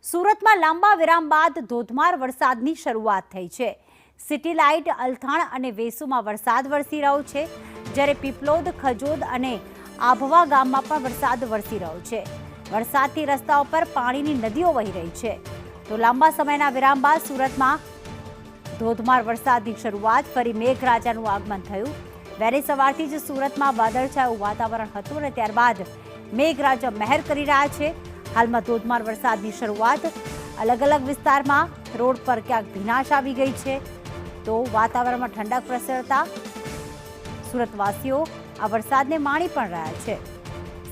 સુરતમાં લાંબા વિરામ બાદ ધોધમાર વરસાદની શરૂઆત થઈ છે। સિટી લાઇટ, અલથાણ અને વેસુમાં વરસાદ વરસી રહ્યો છે, જ્યારે પીપલોદ, ખજોદ અને આભવા ગામમાં પણ વરસાદ વરસી રહ્યો છે। વરસાદથી રસ્તાઓ પર પાણીની નદીઓ વહી રહી છે। તો લાંબા સમયના વિરામ બાદ સુરતમાં ધોધમાર વરસાદની શરૂઆત, ફરી મેઘરાજાનું આગમન થયું। વહેલી સવારથી જ સુરતમાં વાદળછાયું વાતાવરણ હતું અને ત્યારબાદ મેઘરાજા મહેર કરી રહ્યા છે। હાલમાં ધોધમાર વરસાદની શરૂઆત, અલગ અલગ વિસ્તારમાં રોડ પર ક્યાંક ભીનાશ આવી ગઈ છે, તો વાતાવરણમાં ઠંડક પ્રસરતા સુરતવાસીઓ આ વરસાદને માણી પણ રહ્યા છે।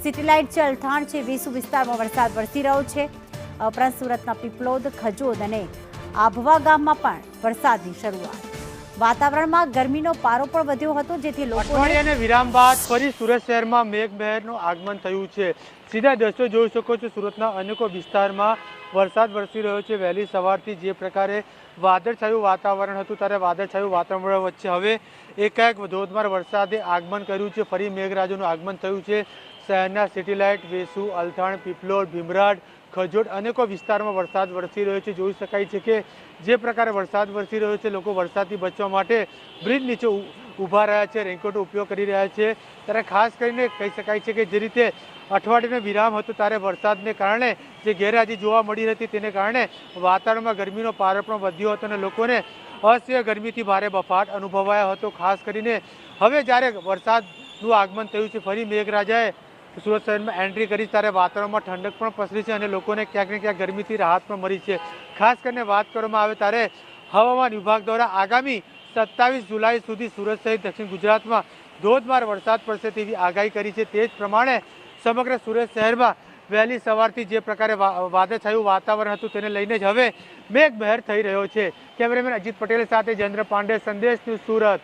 સિટી લાઇટ છે, અલથાણ છે, વેસુ વિસ્તારમાં વરસાદ વરસી રહ્યો છે। ઉપરાંત સુરતના પીપલોદ, ખજોદ અને આભવા ગામમાં પણ વરસાદની શરૂઆત। વાતાવરણમાં ગરમીનો પારો પણ વધ્યો હતો, જેથી અઠવાડિયાના વિરામ બાદ ફરી સુરત શહેરમાં મેઘમહેરનું આગમન થયું છે। સીધા દ્રશ્યો જોઈ શકો છો, સુરતના અનેકો વિસ્તારમાં વરસાદ વરસી રહ્યો છે। વહેલી સવારથી જે પ્રકારે વાદળછાયું વાતાવરણ હતું, ત્યારે વાદળછાયું વાતાવરણ વચ્ચે હવે એકાએક ધોધમાર વરસાદે આગમન કર્યું છે। ફરી મેઘરાજાનું આગમન થયું છે। શહેરના સિટી લાઇટ, વેસુ, અલથાણ, પીપલોદ, ભીમરાડ, ખજોડ અનેકો વિસ્તારમાં વરસાદ વરસી રહ્યો છે। જોઈ શકાય છે કે જે પ્રકારે વરસાદ વરસી રહ્યો છે, લોકો વરસાદથી બચવા માટે બ્રિજ નીચે ઊભા રહ્યા છે, રેનકોટનો ઉપયોગ કરી રહ્યા છે। ત્યારે ખાસ કરીને કહી શકાય છે કે જે રીતે અઠવાડિયાનો વિરામ હતો, ત્યારે વરસાદને કારણે જે ગેરહાજરી જોવા મળી હતી, તેને કારણે વાતાવરણમાં ગરમીનો પારો પણ વધ્યો હતો અને લોકોને અસહ્ય ગરમીથી ભારે બફાટ અનુભવાયો હતો। ખાસ કરીને હવે જ્યારે વરસાદનું આગમન થયું છે, ફરી મેઘરાજાએ સુરત શહેરમાં એન્ટ્રી કરી, ત્યારે વાતાવરણમાં ઠંડક પણ પ્રસરી છે અને લોકોને ક્યાંક ને ક્યાંક ગરમીથી રાહત પણ મળી છે। ખાસ કરીને વાત કરવામાં આવે ત્યારે હવામાન વિભાગ દ્વારા આગામી 27 જુલાઈ સુધી સુરત સહિત દક્ષિણ ગુજરાતમાં ધોધમાર વરસાદ પડશે તેવી આગાહી કરી છે। તે જ પ્રમાણે સમગ્ર સુરત શહેરમાં વહેલી સવારથી જે પ્રકારે વાદળછાયું વાતાવરણ હતું, તેને લઈને જ હવે મેઘમહેર થઈ રહ્યો છે। કેમેરામેન અજીત પટેલ સાથે જયેન્દ્ર પાંડે, સંદેશ ન્યૂઝ, સુરત।